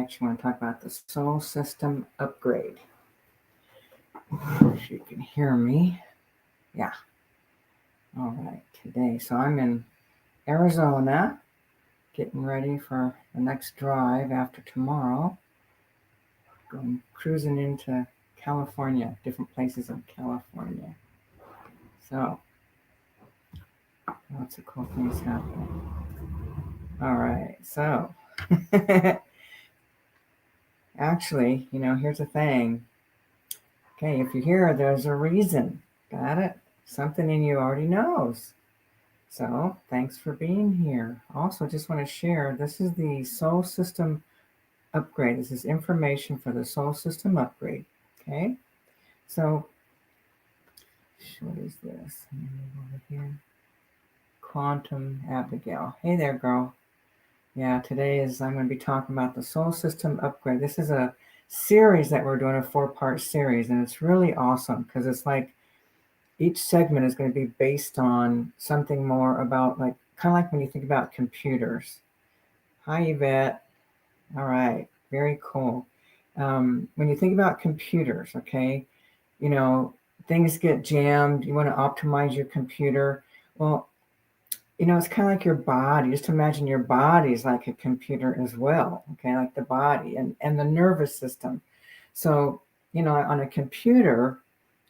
actually want to talk about the soul system upgrade. If you can hear me. Yeah. All right, today. So I'm in Arizona, getting ready for the next drive after tomorrow. Going cruising into California, different places in California. So, lots of cool things happening. All right, so actually, here's the thing. Okay, if you're here, there's a reason. Got it? Something in you already knows. So, thanks for being here. Also, just want to share this is the soul system upgrade. This is information for the soul system upgrade. Okay, so what is this? Let me move over here. Quantum Abigail. Hey there, girl. Yeah, today I'm going to be talking about the soul system upgrade. This is a series that we're doing, a 4-part series, and it's really awesome because it's like each segment is going to be based on something more about, like, kind of like when you think about computers. Hi, Yvette. All right, very cool. When you think about computers, okay, things get jammed. You want to optimize your computer. Well, it's kind of like your body. Just imagine your body is like a computer as well, okay, like the body and the nervous system. So, on a computer,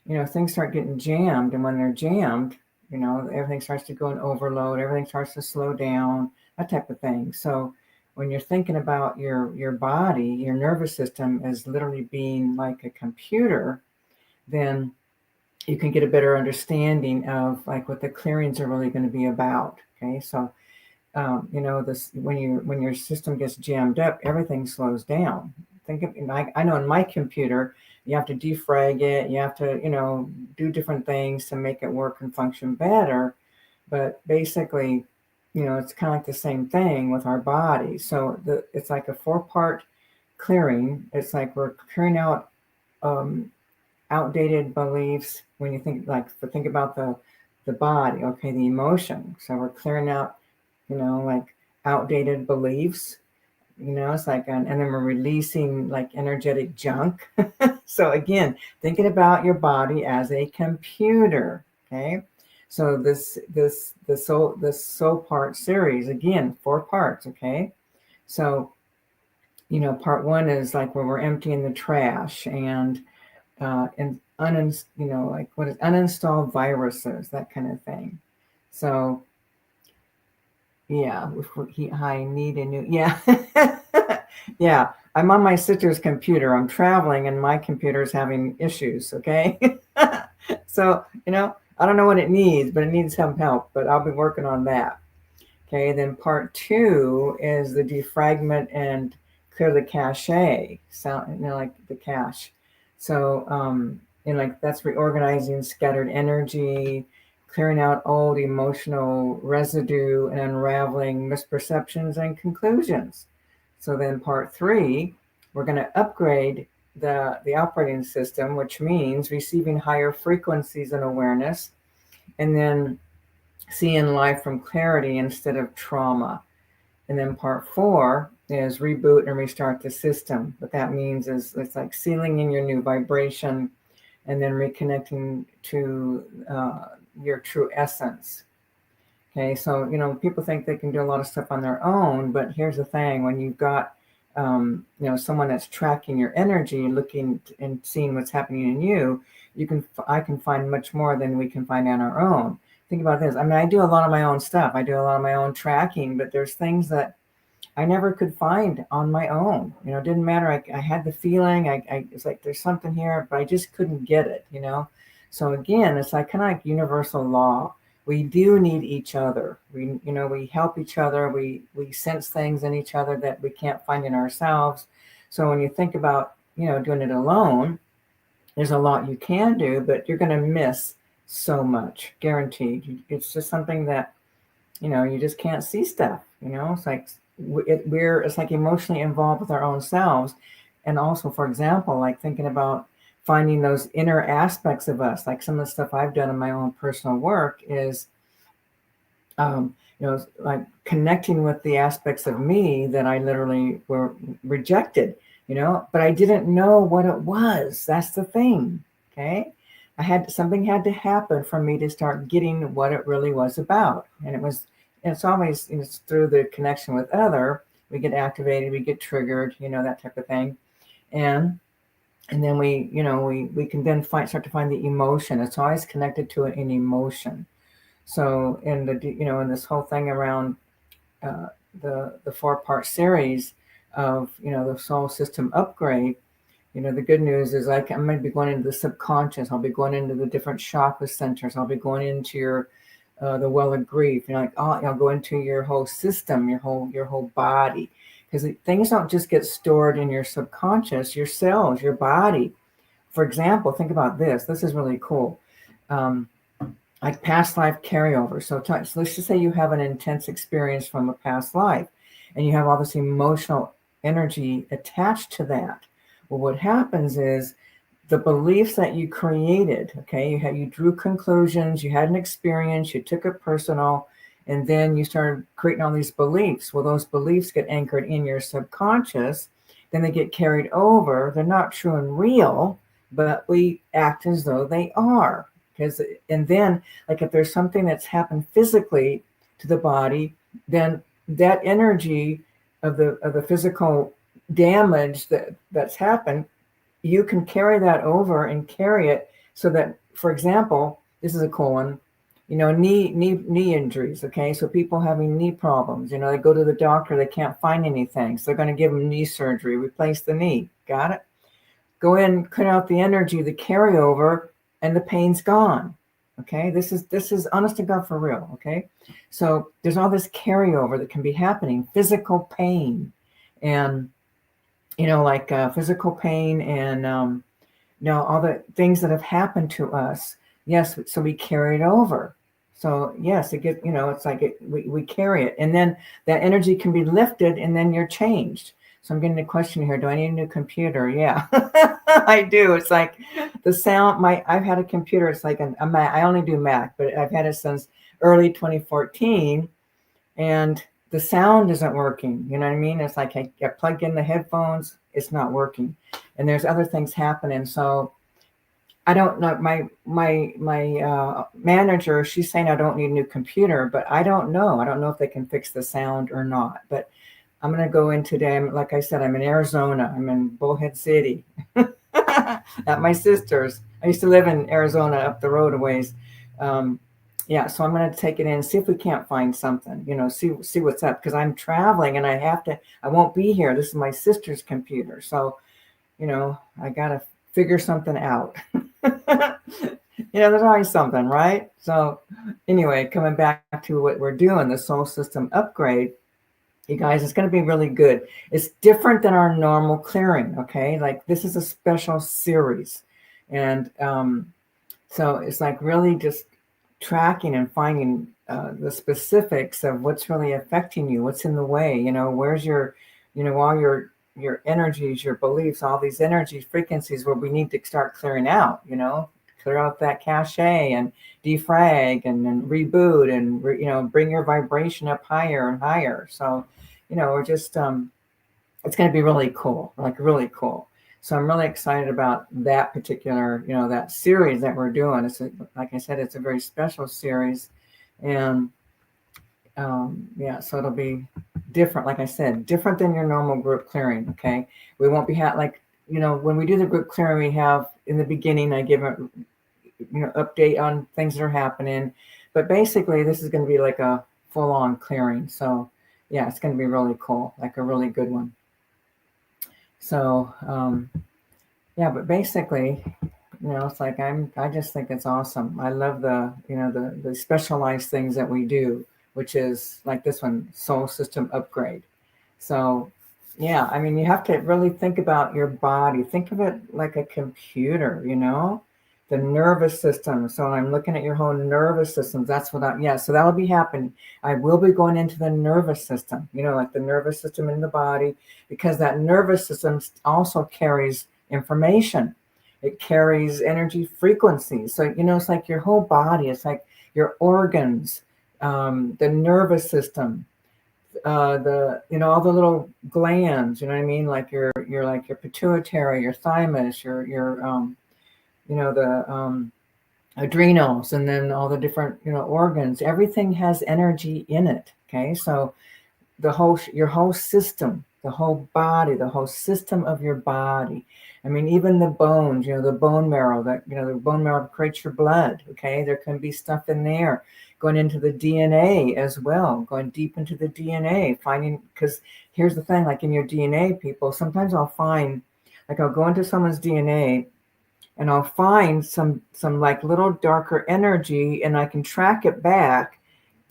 things start getting jammed. And when they're jammed, everything starts to go in overload. Everything starts to slow down, that type of thing. So when you're thinking about your body, your nervous system is literally being like a computer, then you can get a better understanding of like what the clearings are really going to be about. Okay, so this when your system gets jammed up, everything slows down. Think of, I know in my computer, you have to defrag it, you have to do different things to make it work and function better. But basically, it's kind of like the same thing with our body. So it's like a 4-part clearing. It's like we're clearing out outdated beliefs. When you think about the body, okay, the emotion. So we're clearing out, like outdated beliefs. It's like, and then we're releasing like energetic junk. So again, thinking about your body as a computer. Okay, so the soul part series, again, 4 parts. Okay, so part 1 is like where we're emptying the trash and like what is uninstall viruses, that kind of thing. So yeah, I need a new, yeah. Yeah, I'm on my sister's computer. I'm traveling and my computer is having issues. Okay. So, I don't know what it needs, but it needs some help, but I'll be working on that. Okay. Then part 2 is the defragment and clear the cache, sound, like the cache. So, like that's reorganizing scattered energy, clearing out old emotional residue, and unraveling misperceptions and conclusions. So then part 3, we're going to upgrade the operating system, which means receiving higher frequencies and awareness, and then seeing life from clarity instead of trauma. And then part 4 is reboot and restart the system. What that means is it's like sealing in your new vibration and then reconnecting to your true essence. Okay, so people think they can do a lot of stuff on their own, but here's the thing: when you've got someone that's tracking your energy, looking and seeing what's happening in you, I can find much more than we can find on our own. Think about this. I mean, I do a lot of my own stuff. I do a lot of my own tracking, but there's things that I never could find on my own. It didn't matter. I had the feeling. It's like there's something here, but I just couldn't get it. So again, it's like kind of like universal law. We do need each other. We help each other. We sense things in each other that we can't find in ourselves. So when you think about doing it alone, there's a lot you can do, but you're going to miss so much, guaranteed. It's just something that you just can't see stuff. It's like it's like emotionally involved with our own selves, and also, for example, like thinking about finding those inner aspects of us. Like some of the stuff I've done in my own personal work is like connecting with the aspects of me that I literally were rejected, but I didn't know what it was. That's the thing. Okay. Something had to happen for me to start getting what it really was about. And it's always, it's through the connection with other, we get activated, we get triggered, that type of thing. And then we can then start to find the emotion. It's always connected to an emotion. So in this whole thing around uh, the 4-part series of the soul system upgrade, the good news is I'm going to be going into the subconscious. I'll be going into the different chakra centers. I'll be going into your the well of grief. I'll go into your whole system, your whole body, because things don't just get stored in your subconscious. Your cells, your body. For example, think about this. This is really cool. Like past life carryover. So let's just say you have an intense experience from a past life, and you have all this emotional energy attached to that. Well, what happens is the beliefs that you created, okay, you drew conclusions, you had an experience, you took it personal, and then you started creating all these beliefs. Well, those beliefs get anchored in your subconscious, then they get carried over. They're not true and real, but we act as though they are. And then, like, if there's something that's happened physically to the body, then that energy of the physical damage that's happened, you can carry that over and carry it so that, for example, this is a cool one, knee injuries. Okay, so people having knee problems, they go to the doctor, they can't find anything, so they're going to give them knee surgery, replace the knee. Got it? Go in, cut out the energy, the carryover, and the pain's gone. Okay, this is honest to God for real. Okay, so there's all this carryover that can be happening, physical pain, and like physical pain, and all the things that have happened to us. Yes, so we carry it over. So yes, it's like we carry it, and then that energy can be lifted, and then you're changed. So I'm getting a question here. Do I need a new computer? Yeah, I do. It's like the sound. I've had a computer. It's like a Mac. I only do Mac, but I've had it since early 2014, and the sound isn't working. You know what I mean? It's like I plug in the headphones. It's not working, and there's other things happening. So I don't know. My manager, she's saying I don't need a new computer, but I don't know. I don't know if they can fix the sound or not. But I'm going to go in today. Like I said, I'm in Arizona. I'm in Bullhead City at my sister's. I used to live in Arizona up the road a ways. Yeah, so I'm going to take it in, see if we can't find something, see what's up, because I'm traveling and I won't be here. This is my sister's computer. So, I got to figure something out. There's always something, right? So anyway, coming back to what we're doing, the soul system upgrade, you guys, it's going to be really good. It's different than our normal clearing, okay? Like, this is a special series. And so it's like really just tracking and finding the specifics of what's really affecting you, what's in the way, where's your, all your energies, your beliefs, all these energy frequencies where we need to start clearing out, clear out that cache and defrag and reboot and, bring your vibration up higher and higher. So, we're just, it's going to be really cool, like really cool. So I'm really excited about that particular, that series that we're doing. Like I said, it's a very special series. And yeah, so it'll be different, like I said, different than your normal group clearing. Okay, we won't be when we do the group clearing, we have in the beginning I give a update on things that are happening, but basically this is going to be like a full-on clearing. So yeah, it's going to be really cool, like a really good one. So yeah, but basically, it's like I just think it's awesome. I love the specialized things that we do, which is like this one, soul system upgrade. So yeah, I mean, you have to really think about your body. Think of it like a computer, the nervous system. So I'm looking at your whole nervous system. That's what so that'll be happening. I will be going into the nervous system, like the nervous system in the body, because that nervous system also carries information. It carries energy frequencies. So, it's like your whole body. It's like your organs. the nervous system, the all the little glands, you know what I mean, like your pituitary, your thymus, your the adrenals, and then all the different organs. Everything has energy in it. Okay, so your whole system, the whole body, the whole system of your body. I mean, even the bones, the bone marrow, the bone marrow creates your blood. Okay, there can be stuff in there going into the DNA as well, going deep into the DNA, finding, because here's the thing, like in your DNA, people, sometimes I'll find, like I'll go into someone's DNA and I'll find some like little darker energy, and I can track it back,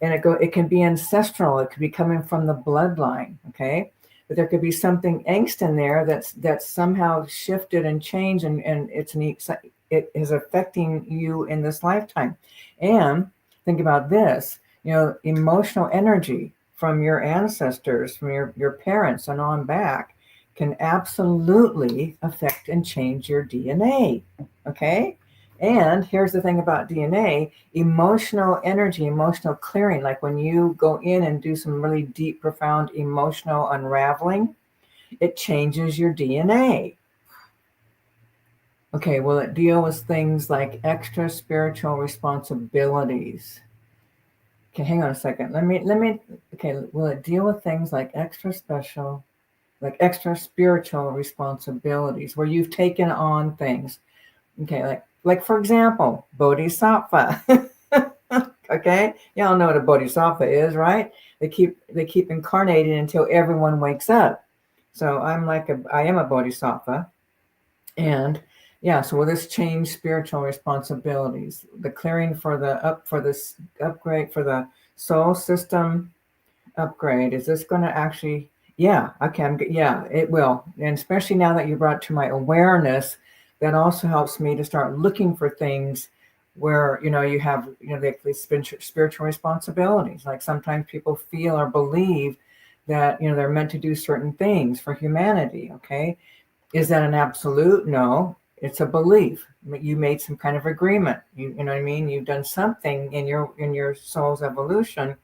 and it can be ancestral, it could be coming from the bloodline. Okay, but there could be something angst in there that's somehow shifted and changed, and it is affecting you in this lifetime. And think about this, emotional energy from your ancestors, from your parents and on back, can absolutely affect and change your DNA. Okay, and here's the thing about DNA: emotional energy, emotional clearing, like when you go in and do some really deep, profound emotional unraveling, it changes your DNA. Okay, will it deal with things like extra spiritual responsibilities? Okay, hang on a second. Okay, will it deal with things like extra spiritual responsibilities where you've taken on things? Okay, like for example, bodhisattva. Okay, y'all know what a bodhisattva is, right? They keep incarnating until everyone wakes up. So I am a bodhisattva, and yeah. So will this change spiritual responsibilities? The clearing for this upgrade for the soul system upgrade. Is this going to actually? Yeah. Okay. Yeah, it will, and especially now that you brought to my awareness, that also helps me to start looking for things where you have these spiritual responsibilities. Like sometimes people feel or believe that they're meant to do certain things for humanity. Okay, is that an absolute? No, it's a belief. You made some kind of agreement. You know what I mean? You've done something in your soul's evolution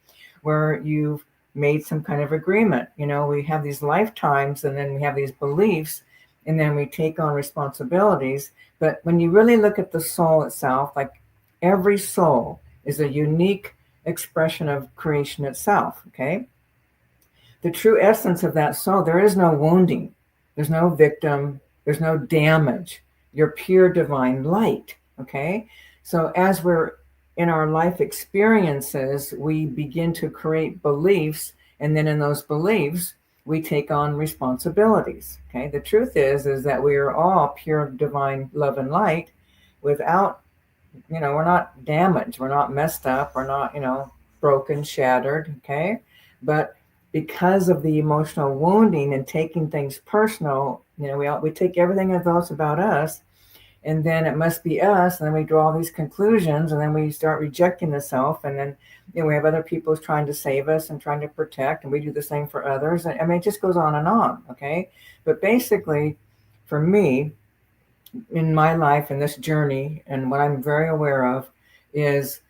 where you've made some kind of agreement. We have these lifetimes, and then we have these beliefs, and then we take on responsibilities. But when you really look at the soul itself, like every soul is a unique expression of creation itself. Okay, the true essence of that soul, there is no wounding, there's no victim, there's no damage. You're pure divine light. Okay, so as we're in our life experiences, we begin to create beliefs, and then in those beliefs we take on responsibilities. Okay, the truth is that we are all pure divine love and light, without we're not damaged, we're not messed up, we're not broken, shattered. Okay, but because of the emotional wounding and taking things personal, we take everything as though it's about us, and then it must be us, and then we draw all these conclusions, and then we start rejecting the self, and then we have other people trying to save us and trying to protect, and we do the same for others. I mean, it just goes on and on. Okay, but basically, for me, in my life and this journey, and what I'm very aware of is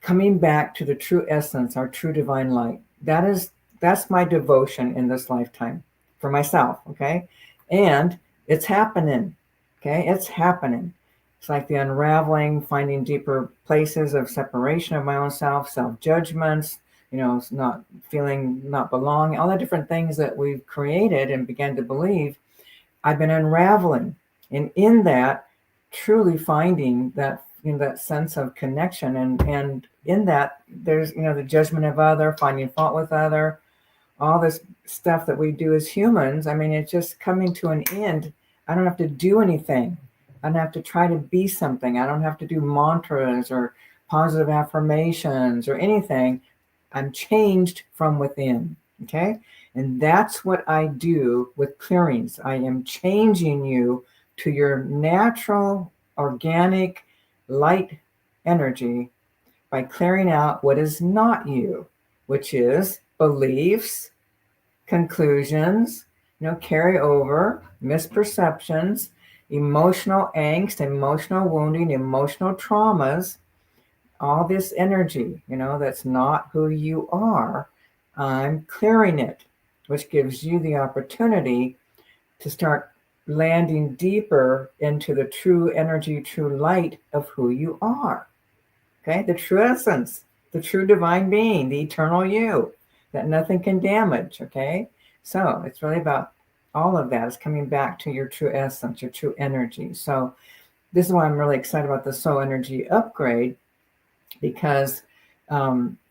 coming back to the true essence, our true divine light. That's my devotion in this lifetime for myself. Okay, and it's happening. Okay, it's happening. It's like the unraveling, finding deeper places of separation of my own self-judgments, not feeling not belonging, all the different things that we've created and began to believe. I've been unraveling, and in that, truly finding that that sense of connection, and in that there's the judgment of other, finding fault with other, all this stuff that we do as humans. I mean, it's just coming to an end. I don't have to do anything. I don't have to try to be something. I don't have to do mantras or positive affirmations or anything. I'm changed from within. Okay, and that's what I do with clearings. I am changing you to your natural, organic, light energy by clearing out what is not you, which is beliefs, conclusions, carry over, misperceptions, emotional angst, emotional wounding, emotional traumas, all this energy, that's not who you are, I'm clearing it, which gives you the opportunity to start landing deeper into the true energy, true light of who you are. Okay, the true essence, the true divine being, the eternal you that nothing can damage. Okay, so it's really about all of that is coming back to your true essence, your true energy. So this is why I'm really excited about the soul energy upgrade, because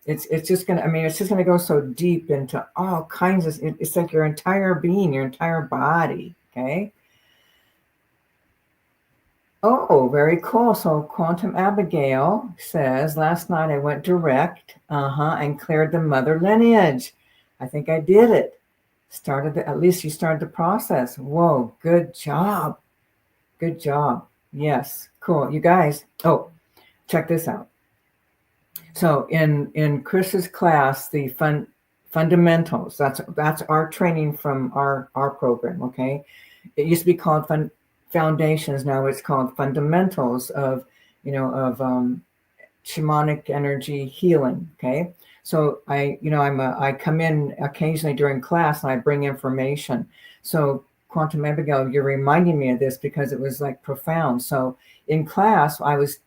it's just gonna, it's just gonna go so deep into all kinds of, it's like your entire being, your entire body. Okay. Oh, very cool. So Quantum Abigail says, last night I went direct, and cleared the mother lineage. I think I did it. At least you started the process. Whoa, good job. Good job. Yes, cool. You guys, check this out. So in Chris's class, the fundamentals, that's our training from our program, okay? It used to be called foundations, now it's called fundamentals of shamanic energy healing. Okay, so I come in occasionally during class and I bring information. So Quantum Abigail, you're reminding me of this because it was like profound. So in class, I was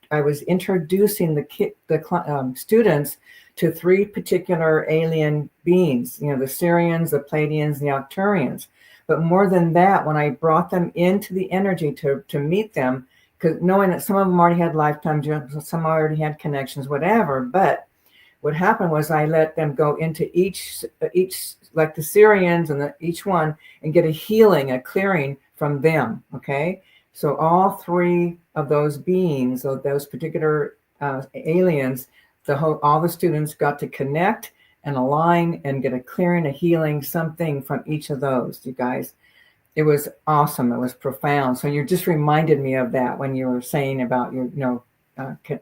introducing the students to three particular alien beings. The Syrians, the Pleiadians, the Arcturians. But more than that, when I brought them into the energy to meet them, because knowing that some of them already had lifetimes, some already had connections, whatever. But what happened was I let them go into each like the Syrians and each one, and get a healing, a clearing from them. Okay, so all three of those beings, those particular aliens, all the students got to connect and align and get a clearing, a healing, something from each of those, you guys. It was awesome. It was profound. So you just reminded me of that when you were saying about your,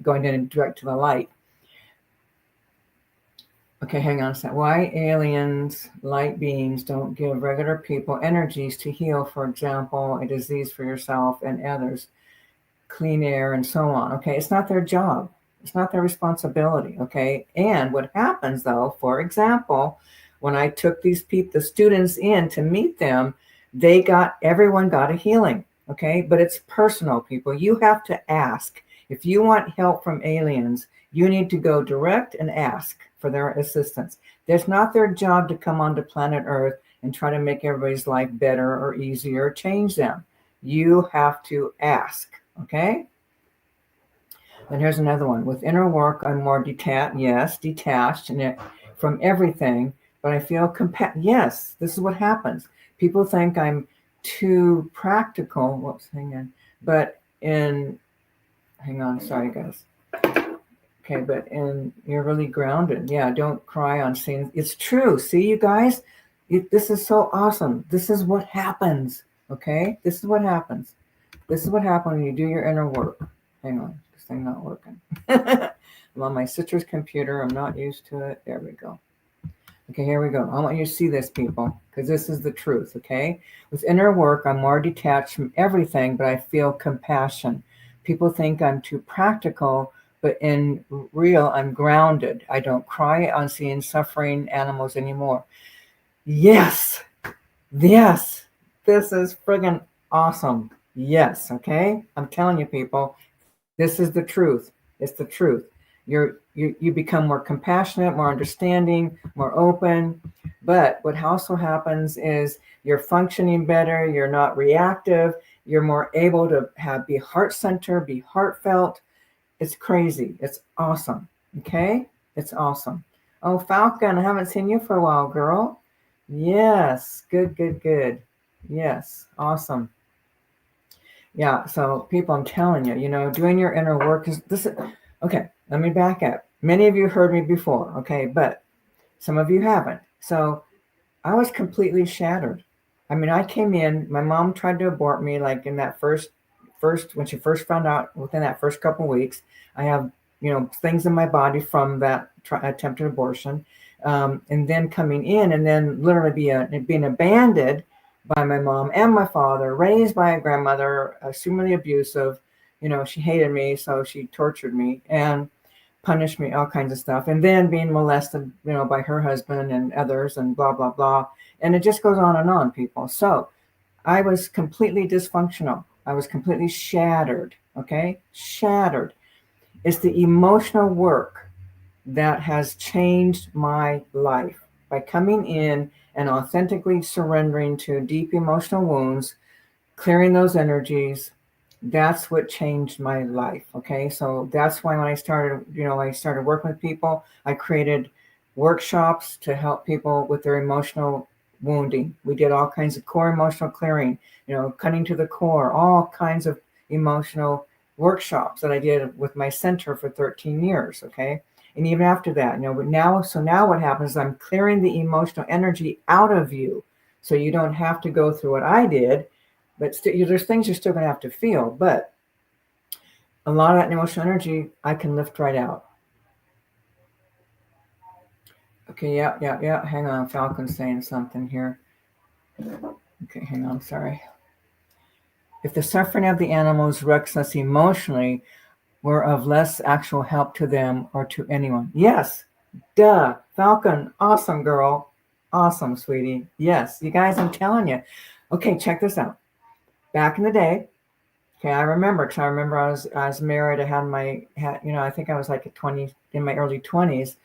going in and direct to the light. Okay, hang on a second. Why aliens, light beings, don't give regular people energies to heal, for example, a disease for yourself and others, clean air and so on. Okay, it's not their job. It's not their responsibility. Okay, and what happens though, for example, when I took the students in to meet them, everyone got a healing. Okay, but it's personal, people. You have to ask. If you want help from aliens, you need to go direct and ask for their assistance. It's not their job to come onto planet Earth and try to make everybody's life better or easier, change them. You have to ask. Okay. And here's another one. With inner work, I'm more detached from everything, but I feel yes, this is what happens. People think I'm too practical. Hang on, sorry guys. Okay, but you're really grounded. Yeah, don't cry on seeing. It's true. See, you guys, this is so awesome. This is what happens. Okay, this is what happens. This is what happens when you do your inner work. Hang on, this thing not working. I'm on my Citrus computer. I'm not used to it. There we go. Okay, here we go. I want you to see this, people, because this is the truth, okay? With inner work, I'm more detached from everything, but I feel compassion. People think I'm too practical, but in real, I'm grounded. I don't cry on seeing suffering animals anymore. Yes, this is friggin' awesome. Yes, okay? I'm telling you, people, this is the truth. It's the truth. You become more compassionate, more understanding, more open. But what also happens is you're functioning better. You're not reactive. You're more able to be heart-centered, be heartfelt. It's crazy. It's awesome. Okay? It's awesome. Oh, Falcon, I haven't seen you for a while, girl. Yes. Good. Yes. Awesome. Yeah. So people, I'm telling you, doing your inner work okay. Let me back up. Many of you heard me before. Okay. But some of you haven't. So I was completely shattered. I came in, my mom tried to abort me like in that first, when she first found out, within that first couple of weeks. I have, things in my body from that attempted abortion. And then coming in and then literally being abandoned by my mom and my father, raised by a grandmother, extremely abusive. She hated me, so she tortured me. And punished me, all kinds of stuff. And then being molested, by her husband and others and blah, blah, blah. And it just goes on, people. So I was completely dysfunctional. I was completely shattered. Okay. Shattered. It's the emotional work that has changed my life by coming in and authentically surrendering to deep emotional wounds, clearing those energies. That's what changed my life. Okay. So that's why when I started working with people, I created workshops to help people with their emotional wounding. We did all kinds of core emotional clearing, cutting to the core, all kinds of emotional workshops that I did with my center for 13 years. Okay. And even after that, but now what happens is I'm clearing the emotional energy out of you. So you don't have to go through what I did, but there's things you're still going to have to feel. But a lot of that emotional energy, I can lift right out. Okay, yeah. Hang on, Falcon's saying something here. Okay, hang on, sorry. If the suffering of the animals wrecks us emotionally, we're of less actual help to them or to anyone. Yes, duh. Falcon, awesome girl. Awesome, sweetie. Yes, you guys, I'm telling you. Okay, check this out. Back in the day, okay, I remember I was married. I think I was like in my early 20s.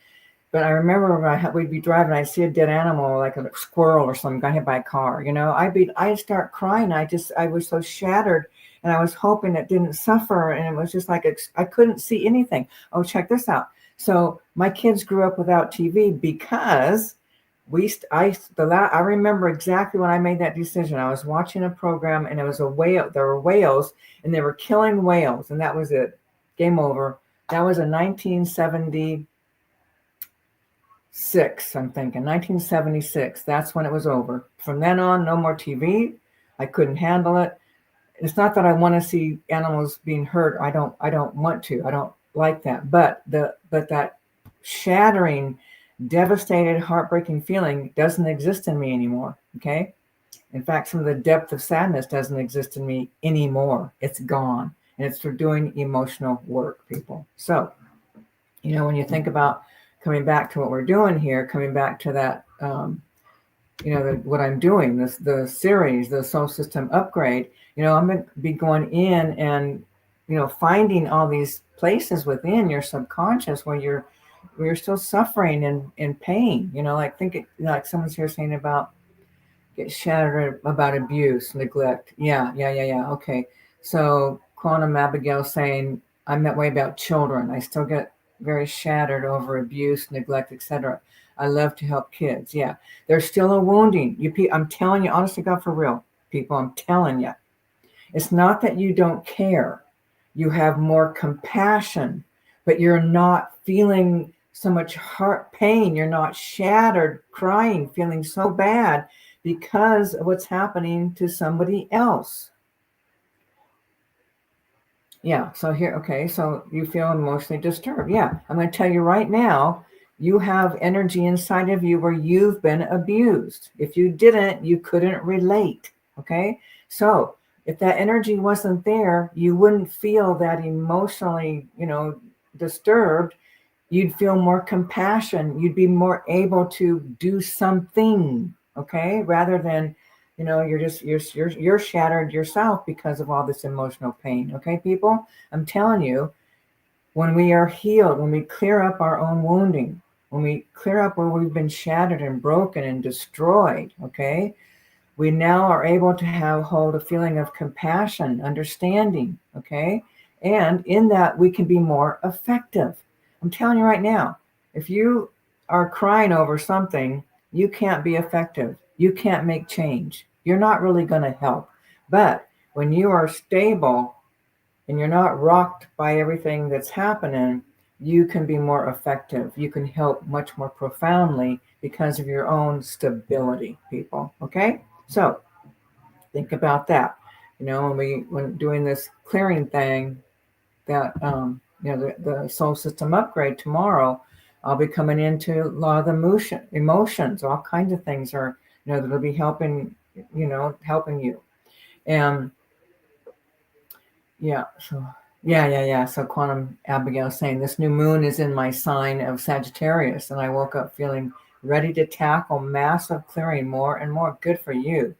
But I remember we'd be driving, I'd see a dead animal, like a squirrel or something, got hit by a car. I'd start crying. I was so shattered, and I was hoping it didn't suffer. And it was just like I couldn't see anything. Oh, check this out. So my kids grew up without TV because I remember exactly when I made that decision. I was watching a program, and it was a whale. There were whales, and they were killing whales, and that was it. Game over. That was a 1976, I'm thinking 1976. That's when it was over. From then on, no more TV. I couldn't handle it. It's not that I want to see animals being hurt. I don't want to. I don't like that. But that shattering, devastated, heartbreaking feeling doesn't exist in me anymore. Okay? In fact, some of the depth of sadness doesn't exist in me anymore. It's gone. And it's for doing emotional work, people. So, when you think about coming back to what we're doing here, coming back to that, what I'm doing, the series, the soul system upgrade, I'm going to be going in and, finding all these places within your subconscious where you're still suffering and in pain, like someone's here saying about get shattered about abuse, neglect. Yeah. Okay. So Quantum Abigail saying, I'm that way about children. I still get very shattered over abuse, neglect, etc. I love to help kids. Yeah. There's still a wounding. I'm telling you, honestly, God, for real, people, I'm telling you. It's not that you don't care. You have more compassion, but you're not feeling so much heart pain. You're not shattered, crying, feeling so bad because of what's happening to somebody else. Yeah, so so you feel emotionally disturbed. Yeah, I'm going to tell you right now, you have energy inside of you where you've been abused. If you didn't, you couldn't relate. Okay, so if that energy wasn't there, you wouldn't feel that emotionally, disturbed. You'd feel more compassion. You'd be more able to do something, okay, rather than, you're shattered yourself because of all this emotional pain. Okay, people, I'm telling you, when we are healed, when we clear up our own wounding, when we clear up where we've been shattered and broken and destroyed, okay, we now are able to hold a feeling of compassion, understanding, okay, and in that we can be more effective. I'm telling you right now, if you are crying over something, you can't be effective. You can't make change. You're not really going to help. But when you are stable and you're not rocked by everything that's happening, you can be more effective. You can help much more profoundly because of your own stability, people. Okay? So think about that. When doing this clearing thing, that the soul system upgrade tomorrow, I'll be coming into a lot of the emotions, all kinds of things are that'll be helping you. And yeah, so Yeah. So Quantum Abigail saying this new moon is in my sign of Sagittarius, and I woke up feeling ready to tackle massive clearing more and more. Good for you.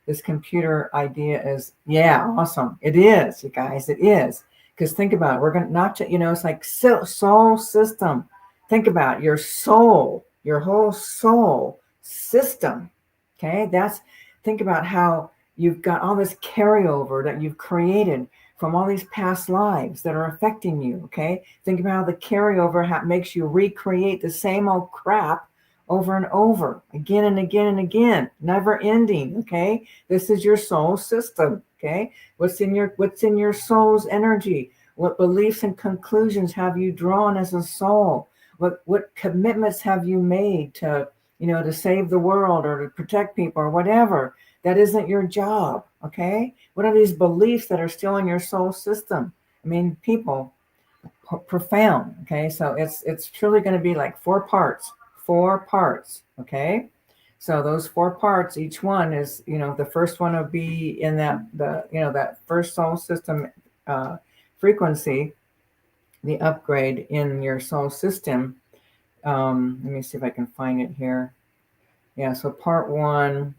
This computer idea is, yeah, awesome. It is, you guys, it is. Because think about it, we're going to not to, it's like soul system. Think about it, your soul, your whole soul system. Okay, think about how you've got all this carryover that you've created from all these past lives that are affecting you. Okay, think about how the carryover makes you recreate the same old crap over and over, again and again and again, never ending. Okay, this is your soul system. Okay, what's in your soul's energy? What beliefs and conclusions have you drawn as a soul? What commitments have you made to save the world or to protect people or whatever? That isn't your job. Okay, what are these beliefs that are still in your soul system? I mean, people, profound. Okay, so it's truly going to be like four parts. Okay, so those four parts, each one is, the first one will be in that first soul system frequency, the upgrade in your soul system. Let me see if I can find it here. Yeah, so part one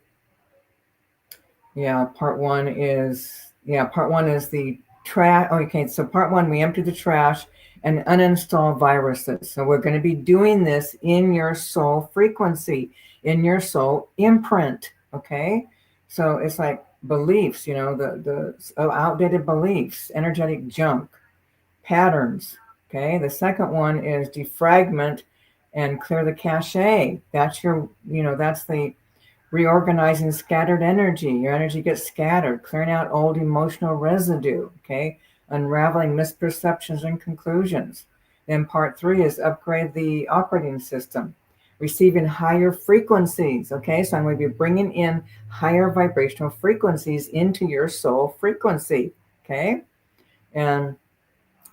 is the trash. Okay, so part one, we empty the trash and uninstall viruses. So we're going to be doing this in your soul frequency, in your soul imprint. Okay, so it's like beliefs, the outdated beliefs, energetic junk, patterns. Okay, the second one is defragment and clear the cache. That's the reorganizing scattered energy. Your energy gets scattered, clearing out old emotional residue, okay? Unraveling misperceptions and conclusions. Then part three is upgrade the operating system, receiving higher frequencies, okay? So I'm going to be bringing in higher vibrational frequencies into your soul frequency, okay? And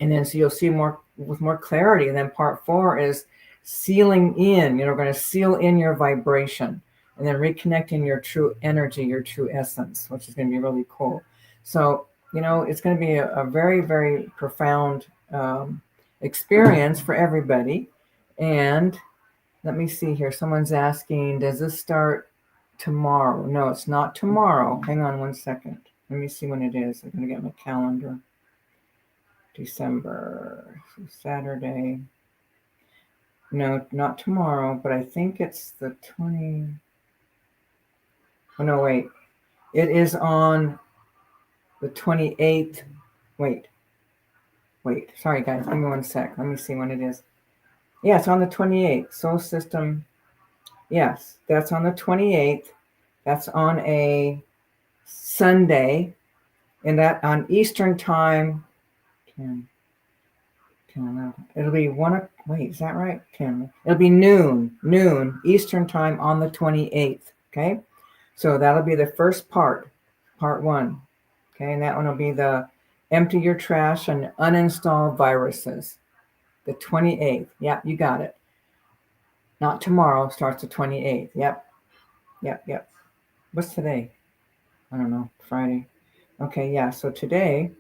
and then so you'll see more with more clarity. And then part four is sealing in. We're going to seal in your vibration, and then reconnecting your true energy, your true essence, which is going to be really cool. So it's going to be a very, very profound experience for everybody. And let me see here. Someone's asking, does this start tomorrow? No, it's not tomorrow. Hang on one second. Let me see when it is. I'm going to get my calendar. December, Saturday. No, not tomorrow, but I think it's the 20. Oh, no, wait. It is on the 28th. Wait. Sorry, guys. Give me one sec. Let me see when it is. Yeah, it's on the 28th. Soul System. Yes, that's on the 28th. That's on a Sunday. And that on Eastern time. 10. It'll be wait, is that right? 10. It'll be noon Eastern time on the 28th. Okay. So that'll be the first part one. Okay. And that one will be the empty your trash and uninstall viruses. The 28th. Yep. You got it. Not tomorrow. Starts the 28th. Yep. What's today? I don't know. Friday. Okay. Yeah. So today,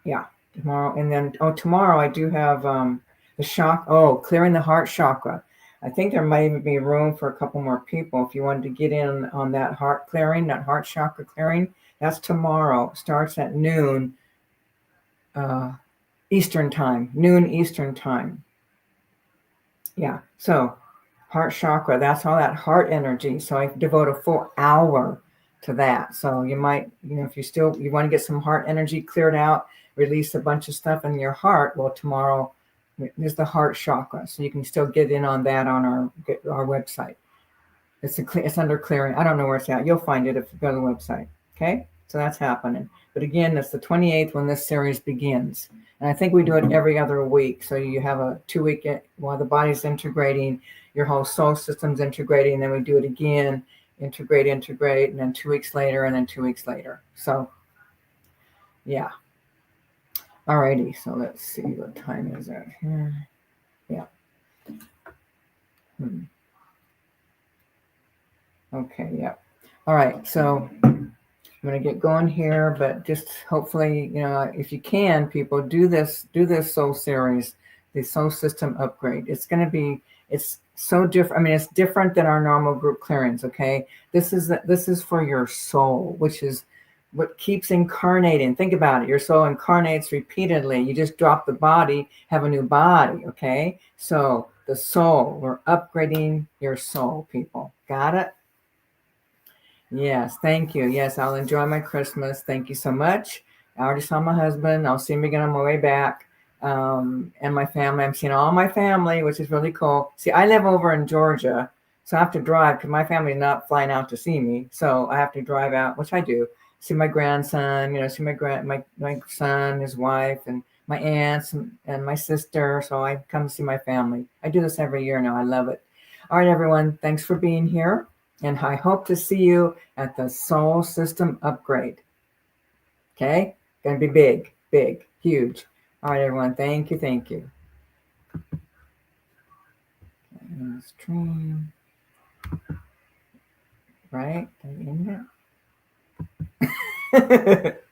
yeah. Tomorrow, and then tomorrow I do have clearing the heart chakra. I think there might even be room for a couple more people if you wanted to get in on that heart clearing, that heart chakra clearing. That's tomorrow. Starts at noon Eastern time. Noon Eastern time. Yeah. So heart chakra, that's all that heart energy. So I devote a full hour to that. So you might, if you want to get some heart energy cleared out, release a bunch of stuff in your heart. Well, tomorrow is the heart chakra. So you can still get in on that on our website. It's under clearing. I don't know where it's at. You'll find it if you go to the website. Okay. So that's happening. But again, it's the 28th when this series begins. And I think we do it every other week. So you have a 2-week while the body's integrating, your whole soul system's integrating, and then we do it again, integrate, and then 2 weeks later, and then 2 weeks later. So, yeah. Alrighty, so let's see what time is it here. Yeah. Okay, yeah. All right, so I'm going to get going here, but just hopefully, if you can, people do this soul series, the soul system upgrade. It's so different. I mean, it's different than our normal group clearings. Okay. This is for your soul, which is what keeps incarnating. Think about it. Your soul incarnates repeatedly. You just drop the body, have a new body. Okay. So the soul, we're upgrading your soul, people. Got it? Yes, thank you. Yes, I'll enjoy my Christmas. Thank you so much. I already saw my husband. I'll see him again on my way back. And my family. I'm seeing all my family, which is really cool. See, I live over in Georgia, so I have to drive because my family is not flying out to see me. So I have to drive out, which I do. See my grandson, see my son, his wife, and my aunts and my sister. So I come see my family. I do this every year now. I love it. All right, everyone. Thanks for being here. And I hope to see you at the soul system upgrade. Okay? Gonna be big, big, huge. All right, everyone. Thank you. Thank you. Okay, stream. Right? Did I end it?